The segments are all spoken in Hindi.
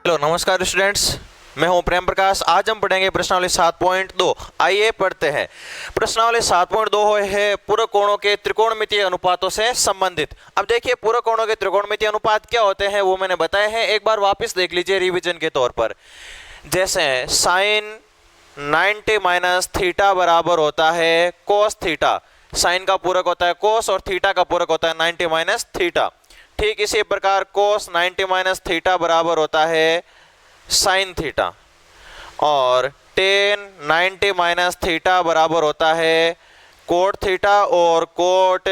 हेलो नमस्कार स्टूडेंट्स, मैं हूं प्रेम प्रकाश। आज हम पढ़ेंगे प्रश्नावली 7.2। आइए पढ़ते हैं। प्रश्नावली 7.2 है पूरक कोणों के त्रिकोणमितीय अनुपातों से संबंधित। अब देखिए पूरक कोणों के त्रिकोणमितीय अनुपात क्या होते हैं वो मैंने बताए हैं, एक बार वापस देख लीजिए रिवीजन के तौर पर। जैसे साइन 90 माइनस थीटा बराबर होता है कोस थीटा। साइन का पूरक होता है कोस और थीटा का पूरक होता है 90 माइनस थीटा। ठीक इसी प्रकार कोस 90 माइनस थीटा बराबर होता है साइन थीटा, और टेन 90 माइनस थीटा बराबर होता है कोट थीटा, और कोट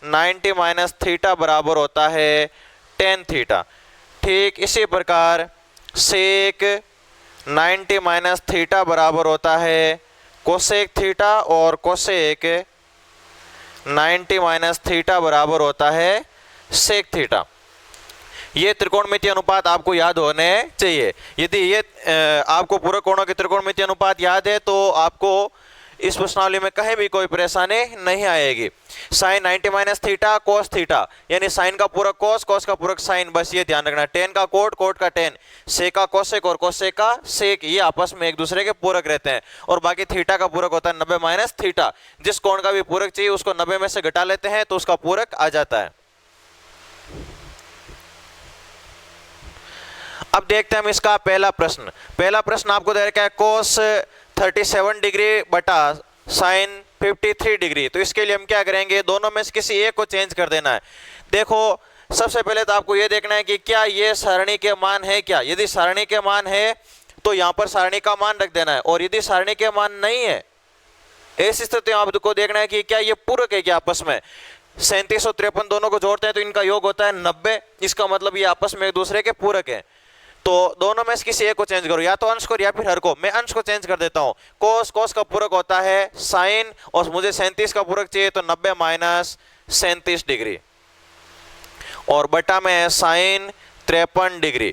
90 माइनस थीटा बराबर होता है टेन थीटा। ठीक इसी प्रकार सेक 90 माइनस थीटा बराबर होता है कोसेक थीटा, और कोसेक 90 माइनस थीटा बराबर होता है सेक थीटा। ये त्रिकोणमितीय अनुपात आपको याद होने चाहिए। यदि ये आपको पूरक कोणों के त्रिकोणमितीय अनुपात याद है तो आपको इस प्रश्नावली में कहीं भी कोई परेशानी नहीं आएगी। Sine 90 minus theta cos theta, यानी साइन का पूरक कोस, कोस का पूरक साइन, बस ये ध्यान रखना। टेन का कोट, कोट का टेन, सेक का कोसेक और कोसेक का सेक, ये आपस में एक दूसरे के पूरक रहते हैं। और बाकी थीटा का पूरक होता है 90 माइनस थीटा। जिस कोण का भी पूरक चाहिए उसको 90 में से घटा लेते हैं तो उसका पूरक आ जाता है। अब देखते हैं हम इसका पहला प्रश्न। पहला प्रश्न आपको दे रखा है कोस 37 डिग्री बटा साइन 53 डिग्री। तो इसके लिए हम क्या करेंगे, दोनों में से किसी एक को चेंज कर देना है। देखो सबसे पहले तो आपको यह देखना है कि क्या ये सारणी के मान है क्या। यदि सारणी के मान है तो यहां पर सारणी का मान रख देना है, और यदि सारणी के मान नहीं है ऐसी स्थिति में आपको देखना है कि क्या ये पूरक है क्या आपस में। 37 और 53 दोनों को जोड़ते हैं तो इनका योग होता है 90। इसका मतलब ये आपस में एक दूसरे के पूरक है। तो दोनों में से किसी एक को चेंज करो, या तो अंश को या फिर हर को। मैं अंश को चेंज कर देता हूं। कोस, कोस का पूरक होता है साइन, और मुझे 37 का पूरक चाहिए तो 90 माइनस 37 डिग्री, और बटा में है साइन 53 डिग्री।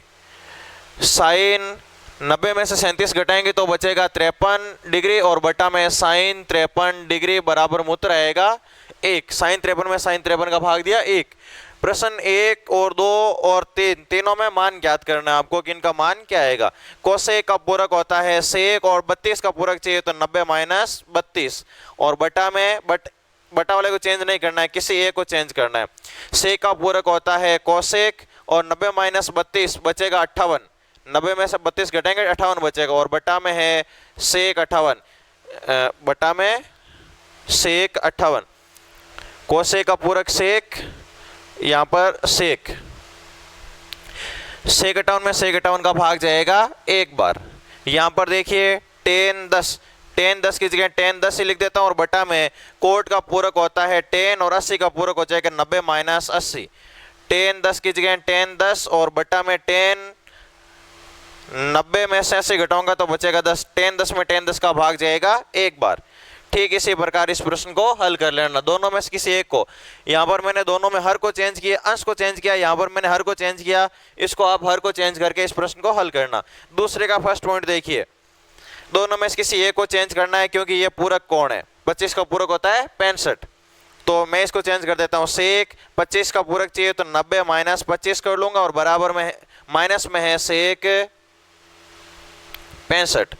साइन 90 में से 37 घटाएंगे तो बचेगा 53 डिग्री, और बटा में साइन 53 डिग्री बराबर मूत्र आएगा 1। साइन 53 में साइन 53 का भाग दिया 1। प्रश्न 1 और 2 और 3 तीनों में मान ज्ञात करना है आपको कि इनका मान क्या आएगा। कोसेक का पूरक होता है सेक, और 32 का पूरक चाहिए तो 90 माइनस 32, और बटा में बटा वाले को चेंज नहीं करना है, किसी एक को चेंज करना है। सेक का पूरक होता है कोसेक, और 90 माइनस 32 बचेगा 58। 90 में से 32 घटेंगे 58 बचेगा, और बटा में है सेक 58, बटा में सेक 58। कोसेक का पूरक सेक, यहां पर सेक, सेक 58 में सेक 58 का भाग जाएगा एक बार। यहां पर देखिए टेन 10, टेन 10 की जगह टेन 10 ही लिख देता हूं, और बटा में कोट का पूरक होता है टेन, और 80 का पूरक हो जाएगा 90 माइनस 80। टेन 10 की जगह टेन 10, और बटा में टेन 90 में से 80 घटाऊंगा तो बचेगा 10। टेन 10 में टेन 10 का भाग जाएगा एक बार। ठीक इसी प्रकार इस प्रश्न को हल कर लेना, दोनों में से किसी एक को। यहां पर मैंने दोनों में हर को चेंज किया, अंश को चेंज किया, यहां पर मैंने हर को चेंज किया। इसको आप हर को चेंज करके इस प्रश्न को हल करना। दूसरे का फर्स्ट पॉइंट देखिए, दोनों में से किसी एक को चेंज करना है क्योंकि ये पूरक कोण है। 25 का पूरक होता है 65, तो मैं इसको चेंज कर देता हूं। सेक 25 का पूरक चाहिए तो 90 माइनस 25 कर लूंगा, और बराबर में माइनस में है सेक 65।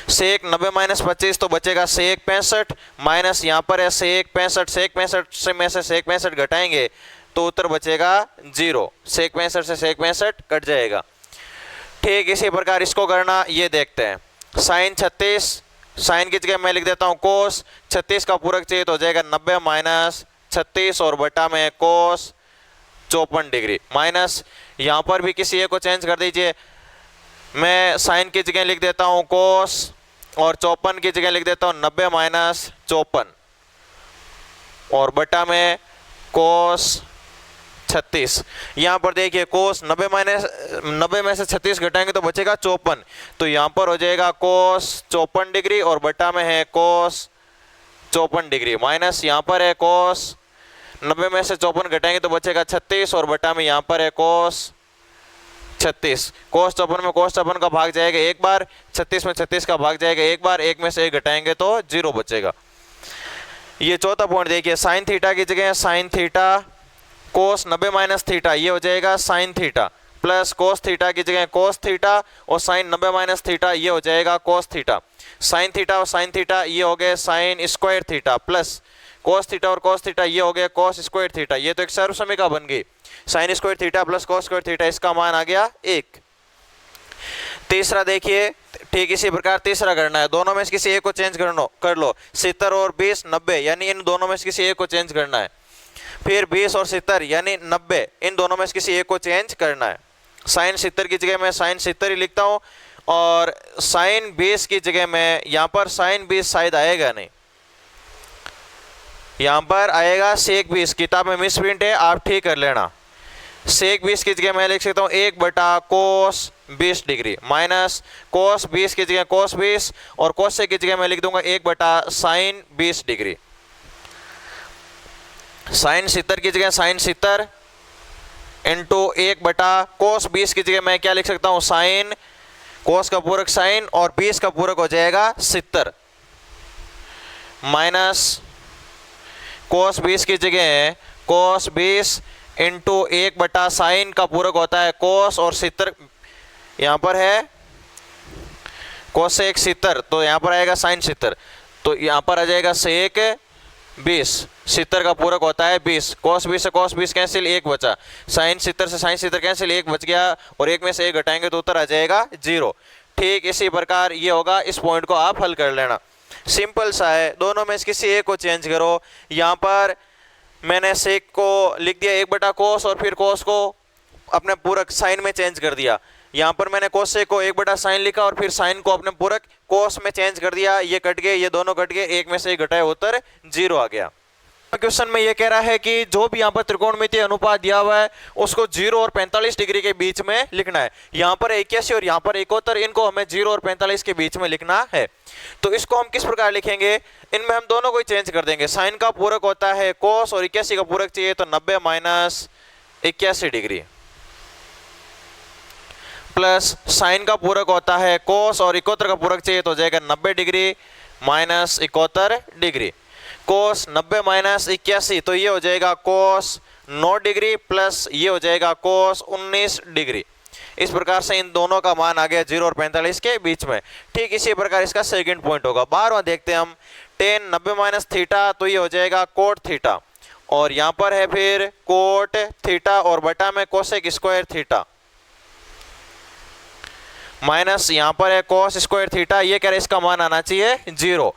सेक 90 माइनस 25 तो बचेगा सेक 65, माइनस यहाँ पर है सेक 65। सेक 65 से में से सेक 65 घटाएंगे तो उत्तर बचेगा 0। सेक 65 से सेक 65 कट जाएगा। ठीक इसी प्रकार इसको करना, ये देखते हैं। साइन 36, साइन की जगह मैं लिख देता हूँ कोस 36 का पूरक चाहिए तो हो जाएगा 90 माइनस 36, और बटा में कोस 54 डिग्री। माइनस यहाँ पर भी किसी एक को चेंज कर दीजिए। मैं साइन की जगह लिख देता हूं कोस, और 54 की जगह लिख देता हूं 90 माइनस 54, और बटा में कोस 36। यहां पर देखिए कोस 90 में से 36 घटाएंगे तो बचेगा 54, तो यहां पर हो जाएगा कोस 54 डिग्री, और बटा में है कोस 54 डिग्री। माइनस यहां पर है कोस 90 में से 54 घटाएंगे तो बचेगा 36, और बटा में यहां पर है कोस 36। कोस 54 में कोस 54 का भाग जाएगा एक बार, 36 में 36 का भाग जाएगा एक बार, एक में से एक घटाएंगे तो 0 बचेगा। ये चौथा पॉइंट देखिए, साइन थीटा की जगह sine theta cos 90 minus theta, ये हो जाएगा sine theta plus cos theta की जगह कोस थीटा और साइन 90 माइनस थीटा ये हो जाएगा कोस थीटा। साइन थीटा और साइन थीटा ये हो गए sine square theta plus cos theta और कोस थीटा ये हो गया कोस स्क्वायर थीटा। ये तो एक सर्वसमीका बन गई, sine square theta plus cos square theta, इसका मान आ गया 1। तीसरा देखिए, ठीक इसी प्रकार तीसरा करना है, दोनों में से किसी एक को चेंज कर लो 70 और 20 90, यानी इन दोनों में से किसी एक को चेंज करना है। फिर 20 और 70 यानी 90, इन दोनों में से किसी एक को चेंज करना है। साइन 70 की जगह मैं साइन 70 ही लिखता हूँ और साइन 20 की जगह मैं यहाँ पर साइन 20 शायद आएगा नहीं, यहाँ पर आएगा सेक 20, किताब में मिस प्रिंट है, आप ठीक कर लेना। सेक 20 की जगह मैं लिख सकता हूँ 1 बटा कोस 20 डिग्री माइनस कोस 20 की जगह कोस 20 और कोस की जगह मैं लिख दूंगा 1 बटा साइन 20 डिग्री। साइन 70 की जगह साइन 70 इंटू 1 बटा कोस 20 की जगह मैं क्या लिख सकता हूँ साइन, कोस का पूरक साइन और 20 का पूरक हो जाएगा 70 माइनस कोस 20 की जगह कोस 20 इंटू 1 बटा साइन का पूरक होता है कोस और 70, यहाँ पर है कोस से 70 तो यहाँ पर आएगा साइन 70, तो यहाँ पर आ जाएगा सेक 20, 70 का पूरक होता है 20, कोस 20 से कोस 20 कैंसिल, 1 बचा, साइन 70 से साइन 70 कैंसिल, 1 बच गया और 1 में से 1 घटाएंगे तो उत्तर आ जाएगा 0। ठीक इसी प्रकार ये होगा, इस पॉइंट को आप हल कर लेना, सिंपल सा है, दोनों में से किसी एक को चेंज करो। यहाँ पर मैंने सेक को लिख दिया 1 बटा कोस और फिर कोस को अपने पूरक साइन में चेंज कर दिया। यहाँ पर मैंने कोस से को 1 बटा साइन लिखा और फिर साइन को अपने पूरक कोस में चेंज कर दिया, ये कट गए, ये दोनों कट गए, 1 में से 1 घटाए उत्तर 0 आ गया। क्वेश्चन में ये कह रहा है कि जो भी यहाँ पर त्रिकोणमितीय अनुपात दिया हुआ है उसको 0 और 45 डिग्री के बीच में लिखना है। यहाँ पर 81 और यहाँ पर 71, इनको हमें 0 और 45 के बीच में लिखना है। तो इसको हम किस प्रकार लिखेंगे, इनमें हम दोनों को ही चेंज कर देंगे। साइन का पूरक होता है कोस और 81 का पूरक चाहिए तो 90 माइनस 81 डिग्री प्लस साइन का पूरक होता है कोस और 71 का पूरक चाहिए तो हो जाएगा 90 डिग्री माइनस 71 डिग्री। कोस 90 माइनस 81 तो ये हो जाएगा कोस 9 डिग्री प्लस ये हो जाएगा कोस 19 डिग्री। इस प्रकार से इन दोनों का मान आ गया 0 और 45 के बीच में। ठीक इसी प्रकार इसका सेकंड पॉइंट होगा। 12वां देखते हैं हम, टेन 90 माइनस थीटा तो ये हो जाएगा कोट थीटा और यहाँ पर है फिर कोट थीटा और बटा में कोसेक स्क्वायर थीटा माइनस यहाँ पर है कोस स्क्वायर थीटा, ये कह रहे इसका मान आना चाहिए 0।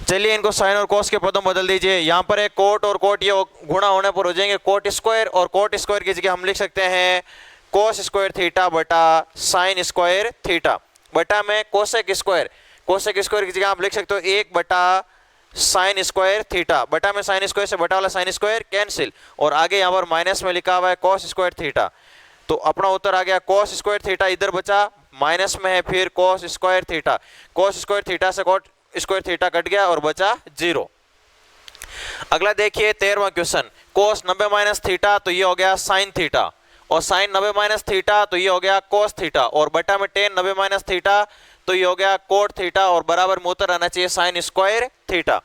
चलिए इनको साइन और कोस के पदों में बदल दीजिए। यहाँ पर है कोट और कोट, ये गुणा होने पर हो जाएंगे कोट स्क्वायर और कोट स्क्वायर की जगह हम लिख सकते हैं कोस स्क्वायर थीटा बटा साइन स्क्वायर थीटा बटा में कोसेक स्क्वायर, कोसेक स्क्वायर की जगह आप लिख सकते हो 1 बटा साइन स्क्वायर थीटा बटा में साइन स्क्वायर से बटा वाला साइन स्क्वायर कैंसिल और आगे यहाँ पर माइनस में लिखा हुआ है कोस स्क्वायर थीटा, तो अपना उत्तर आ गया कोस स्क्वायर थीटा इधर बचा, माइनस में है फिर cos square theta, cos square theta से कोट स्क्वायर थीटा कट गया और बचा 0। अगला देखिए 13वां क्वेश्चन, कोस 90 माइनस थीटा तो ये हो गया साइन थीटा और साइन 90 माइनस थीटा तो ये हो गया कोस थीटा और बटा में टेन 90 माइनस थीटा तो ये हो गया कोट थीटा और बराबर में उत्तर आना चाहिए साइन स्क्वायर थीटा।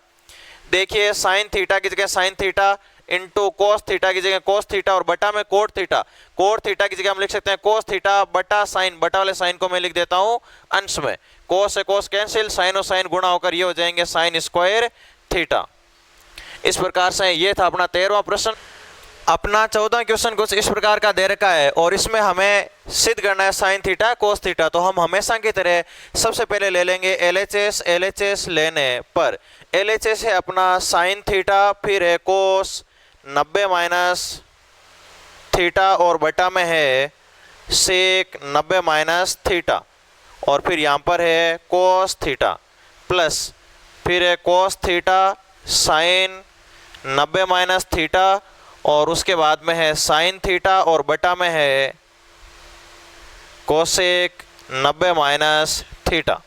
देखिए साइन थीटा की जगह sine theta into cos theta की जगह कोस थीटा और बटा में कोट थीटा, कोट थीटा की जगह हम लिख सकते हैं कोस थीटा बटा साइन, बटा वाले साइन को मैं लिख देता हूं अंश में, कोस से कोस कैंसिल, साइन और साइन गुणा होकर ये हो जाएंगे साइन स्क्वायर थीटा। इस प्रकार से ये था अपना 13वां प्रश्न। अपना 14वां क्वेश्चन कुछ इस प्रकार का दे रखा है और इसमें हमें सिद्ध करना है साइन थीटा कोस थीटा। तो हम हमेशा की तरह सबसे पहले ले लेंगे एलएचएस, एलएचएस लेने पर एलएचएस है अपना साइन थीटा, फिर है कोस 90 माइनस थीटा और बटा में है सेक 90 माइनस थीटा और फिर यहाँ पर है कोस थीटा प्लस फिर है cos theta sine 90 minus theta और उसके बाद में है साइन थीटा और बटा में है कोसेक 90 माइनस थीटा।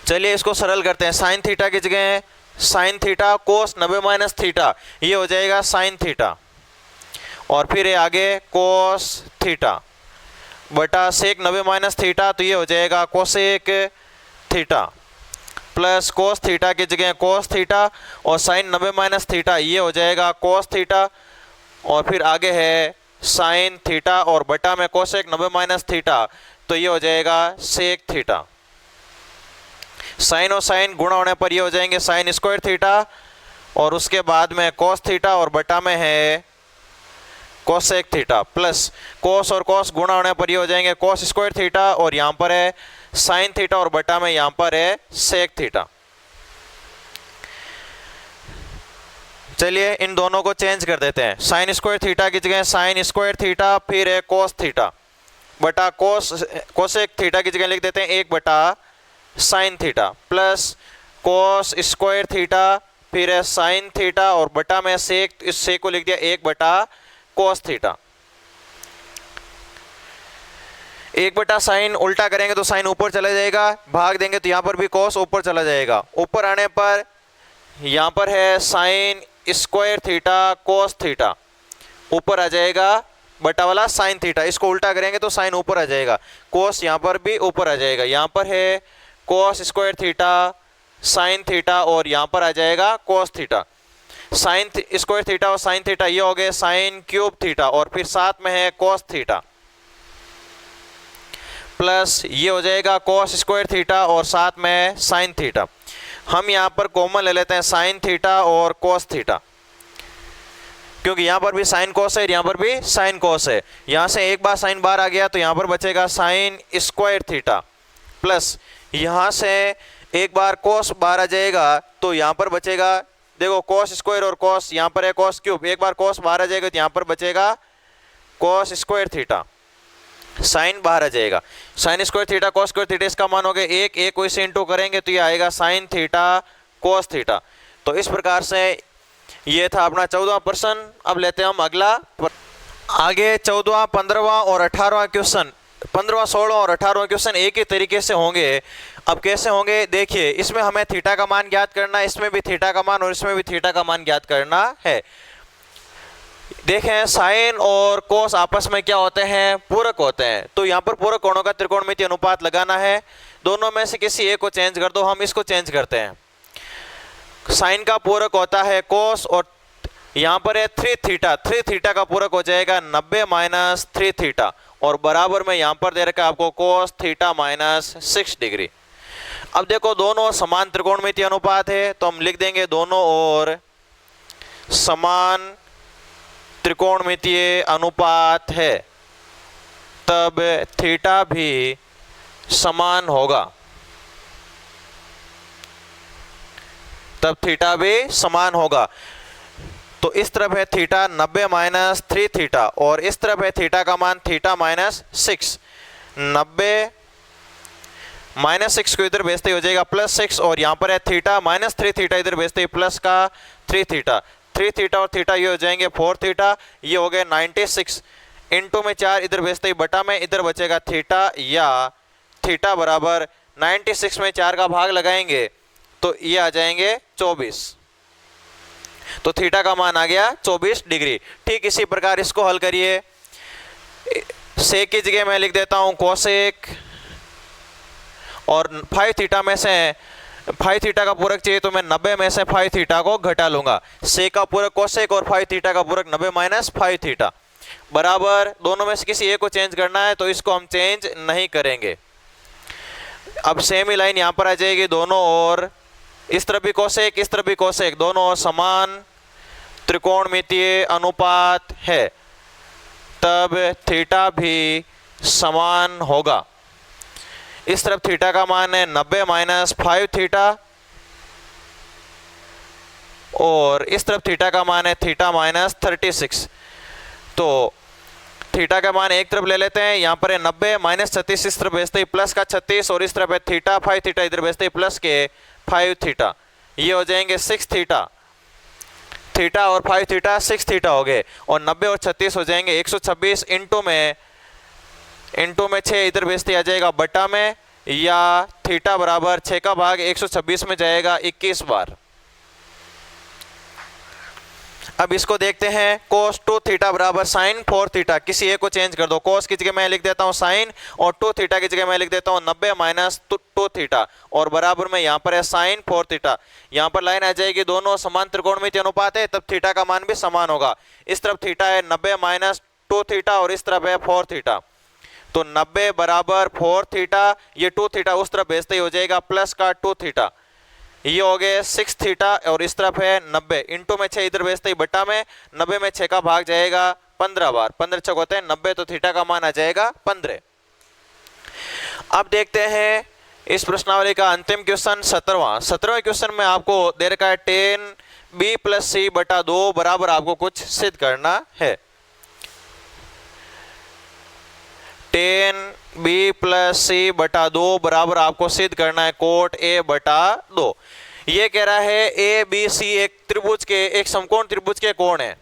चलिए इसको सरल करते हैं, साइन थीटा की जगह sine theta cos 90 minus theta ये हो जाएगा साइन थीटा और फिर है आगे कोस थीटा बटा सेक 90 माइनस थीटा तो ये हो जाएगा cosec theta plus cos theta की जगह कोस थीटा और साइन 90 माइनस थीटा ये हो जाएगा कोस थीटा और फिर आगे है साइन थीटा और बटा में कोसेक 90 माइनस थीटा, तो ये हो जाएगा सेक थीटा। साइन और साइन गुणा होने पर ये हो जाएंगे साइन स्क्वायर थीटा, और उसके बाद में कोस थीटा और बटा में है कोसेक थीटा, प्लस कोस और कोस गुणा होने पर ये हो जाएंगे कोस स्क्वायर थीटा, और यहाँ पर है साइन थीटा और बटा में यहाँ पर है सेक थीटा। चलिए इन दोनों को चेंज कर देते हैं। साइन स्क्वायर थीटा की जगह साइन स्क्वायर थीटा, फिर है कोस थीटा बटा कोसेक थीटा की जगह लिख देते हैं 1 बटा sine theta, plus cos square theta, फिर है साइन थीटा और बटा में सेक, इस सेक को लिख दिया 1 बटा कोस थीटा। 1 बटा साइन उल्टा करेंगे तो साइन ऊपर चला जाएगा, भाग देंगे तो यहाँ पर भी कोस ऊपर चला जाएगा। ऊपर आने पर यहाँ पर है sine square theta cos theta, ऊपर आ जाएगा बटा वाला साइन थीटा, इसको उल्टा करेंगे तो साइन ऊपर आ जाएगा, कोस यहाँ पर भी ऊपर आ जाएगा। यहाँ पर है cos square theta sine theta और यहाँ पर आ जाएगा cos theta. Sine square theta और साइन थीटा ये हो गए साइन क्यूब थीटा, और फिर साथ में है कोस थीटा, प्लस ये हो जाएगा कोस स्क्वायर थीटा और साथ में साइन थीटा। हम यहाँ पर कॉमन ले लेते हैं साइन थीटा और कोस थीटा, क्योंकि यहाँ पर भी साइन कोस है, यहाँ पर भी साइन कोस है। यहाँ से एक बार साइन बाहर आ गया तो यहाँ पर बचेगा साइन स्क्वायर थीटा, प्लस यहाँ से एक बार कोस बाहर आ जाएगा तो यहाँ पर बचेगा, देखो कोस स्क्वायर और कोस, यहाँ पर है कोस क्यूब, एक बार कोस बाहर आ जाएगा तो यहाँ पर बचेगा कोस स्क्वायर थीटा, साइन बाहर आ जाएगा। Sine square theta cos square theta, इसका मान हो गया 1, 1 को इसे इंटू करेंगे तो ये आएगा साइन थीटा कोस थीटा। तो इस प्रकार से ये था अपना 14वां प्रश्न। अब लेते हैं हम अगला आगे 14वां, 15वां और 18वां क्वेश्चन। 15वां, 16वां और 18वां क्वेश्चन एक ही तरीके से होंगे। अब कैसे होंगे देखिए, इसमें हमें थीटा का मान ज्ञात करना है, इसमें भी थीटा का मान और इसमें भी थीटा का मान ज्ञात करना है। देखें साइन और कोस आपस में क्या होते हैं, पूरक होते हैं। तो यहाँ पर पूरक कोणों का त्रिकोणमितीय अनुपात लगाना है। दोनों में से किसी एक को चेंज कर दो, हम इसको चेंज करते हैं। साइन का पूरक होता है कोस, और यहाँ पर है 3 थीटा, 3 थीटा का पूरक हो जाएगा 90 माइनस 3 थीटा, और बराबर में यहाँ पर दे रखा है आपको कोस थीटा माइनस 6 डिग्री। अब देखो दोनों समान त्रिकोणमितीय अनुपात है, तो हम लिख देंगे दोनों ओर समान त्रिकोणमितीय अनुपात है, तब थीटा भी समान होगा, तब थीटा भी समान होगा। तो इस तरफ है थीटा 90 माइनस 3 थीटा, और इस तरफ है थीटा का मान थीटा माइनस 6। 90 माइनस 6 को इधर भेजते हो जाएगा प्लस 6, और यहाँ पर है थीटा माइनस 3 थीटा, इधर भेजते ही प्लस का 3 थीटा। 3 थीटा और थीटा ये हो जाएंगे 4 थीटा, ये हो गए 96 इंटू में 4, इधर भेजते ही बटा में, इधर बचेगा थीटा, या थीटा बराबर 96 में 4 का भाग लगाएंगे तो ये आ जाएंगे 24। तो थीटा का मान आ गया 24 डिग्री। ठीक इसी प्रकार इसको हल करिए। सेक की जगह मैं लिख देता हूं कोसेक, और 5 थीटा में से 5 थीटा का पूरक चाहिए तो मैं 90 में से 5 थीटा को घटा लूंगा। सेक का पूरक कोसेक और 5 थीटा का पूरक 90 माइनस 5 थीटा, बराबर दोनों में से किसी एक को चेंज करना है, तो इसको हम चेंज नहीं करेंगे। अब सेम ही लाइन यहाँ पर आ जाएगी, दोनों ओर इस तरफ भी कोसेक इस तरफ भी कोसेक, दोनों ओर समान त्रिकोणमितीय अनुपात है, तब थीटा भी समान होगा। इस तरफ थीटा का मान है 90 माइनस 5 थीटा, और इस तरफ थीटा का मान है थीटा माइनस 36। तो थीटा का मान एक तरफ ले लेते हैं, यहाँ पर है 90 माइनस 36, इस तरफ भेजते ही प्लस का 36, और इस तरफ है थीटा 5 थीटा, इधर भेजते ही प्लस के 5 थीटा, ये हो जाएंगे 6 थीटा। थीटा और 5 थीटा 6 थीटा हो गए, और 90 और 36 हो जाएंगे 126 इंटू में 6, इधर भेजते आ जाएगा बटा में, या थीटा बराबर 6 का भाग 126 में जाएगा 21 बार। अब इसको देखते हैं, कोस 2 थीटा बराबर साइन 4 थीटा, किसी एक को चेंज कर दो। कोस की जगह मैं लिख देता हूं साइन, और 2 थीटा की जगह मैं लिख देता हूं 90 माइनस 2 थीटा, और बराबर में यहाँ पर है साइन 4 थीटा। यहाँ पर लाइन आ जाएगी, दोनों समान त्रिकोणमितीय अनुपात है, तब थीटा का मान भी समान होगा। इस तरफ थीटा है 90 माइनस 2 थीटा और इस तरफ है 4 थीटा। तो 90 बराबर 4 थीटा, ये 2 थीटा उस तरफ भेजते ही हो जाएगा प्लस का 2 थीटा, ये हो गए 6 थीटा और इस तरफ है 90, इंटू में 6 इधर भेजते ही बट्टा में 90 में 6 का भाग जाएगा 15 बार, 15 छक होते हैं 90, तो थीटा का मान आ जाएगा 15। अब देखते हैं इस प्रश्नावली का अंतिम क्वेश्चन 17वां क्वेश्चन में आपको दे रखा है 10b + c बटा 2 बराबर आपको कुछ सिद्ध करना है। 10b + c बटा 2 बराबर आपको सिद्ध करना है कोट a बटा 2। ये कह रहा है ए बी सी एक त्रिभुज के, एक समकोण त्रिभुज के कोण है,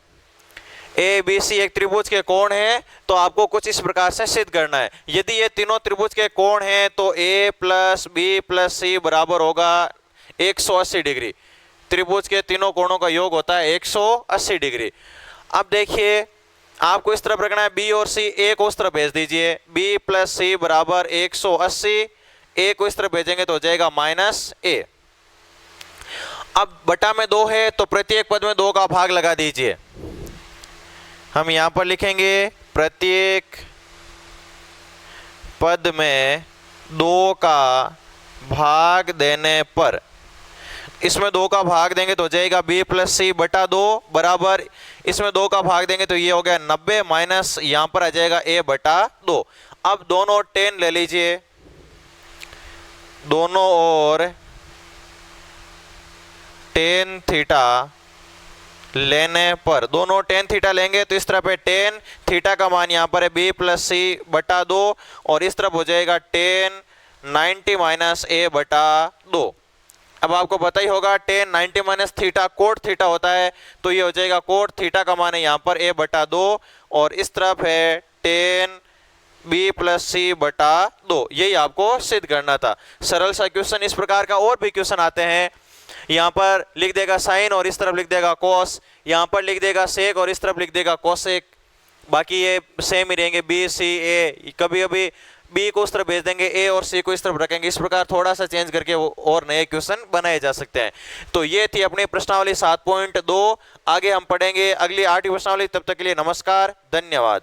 ए बी सी एक त्रिभुज के कोण है, तो आपको कुछ इस प्रकार से सिद्ध करना है। यदि ये तीनों त्रिभुज के कोण हैं तो a + b + c बराबर होगा 180 डिग्री। त्रिभुज के तीनों कोणों का योग होता है 180 डिग्री। अब देखिए आपको इस तरफ रखना है b और c, a को उस तरफ भेज दीजिए, b + c बराबर 180, a को इस तरफ भेजेंगे तो हो जाएगा -a। अब बटा में 2 है तो प्रत्येक पद में 2 का भाग लगा दीजिए। हम यहां पर लिखेंगे प्रत्येक पद में 2 का भाग देने पर, इसमें 2 का भाग देंगे तो हो जाएगा b + c बटा 2 बराबर, इसमें 2 का भाग देंगे तो ये हो गया 90 माइनस यहां पर आ जाएगा a बटा 2। अब दोनों 10 ले लीजिए, दोनों ओर 10 थीटा लेने पर, दोनों 10 थीटा लेंगे तो इस तरफ है 10 थीटा का मान यहाँ पर है b + c बटा 2 और इस तरफ हो जाएगा 10 90 माइनस a बटा 2। अब आपको पता ही होगा 10 90 माइनस थीटा कोट थीटा होता है, तो ये हो जाएगा कोट थीटा का मान है यहाँ पर a बटा 2 और इस तरफ है 10 b + c बटा 2। यही आपको सिद्ध करना था। सरल सा क्वेश्चन। इस प्रकार का और भी क्वेश्चन आते हैं, यहाँ पर लिख देगा साइन और इस तरफ लिख देगा कोस, यहाँ पर लिख देगा सेक और इस तरफ लिख देगा कोसेक, बाकी ये सेम ही रहेंगे b c a। कभी कभी b को उस तरफ भेज देंगे, a और c को इस तरफ रखेंगे। इस प्रकार थोड़ा सा चेंज करके और नए क्वेश्चन बनाए जा सकते हैं। तो ये थी अपनी प्रश्नावली 7.2। आगे हम पढ़ेंगे अगली 8वीं प्रश्नावली। तब तक के लिए नमस्कार, धन्यवाद।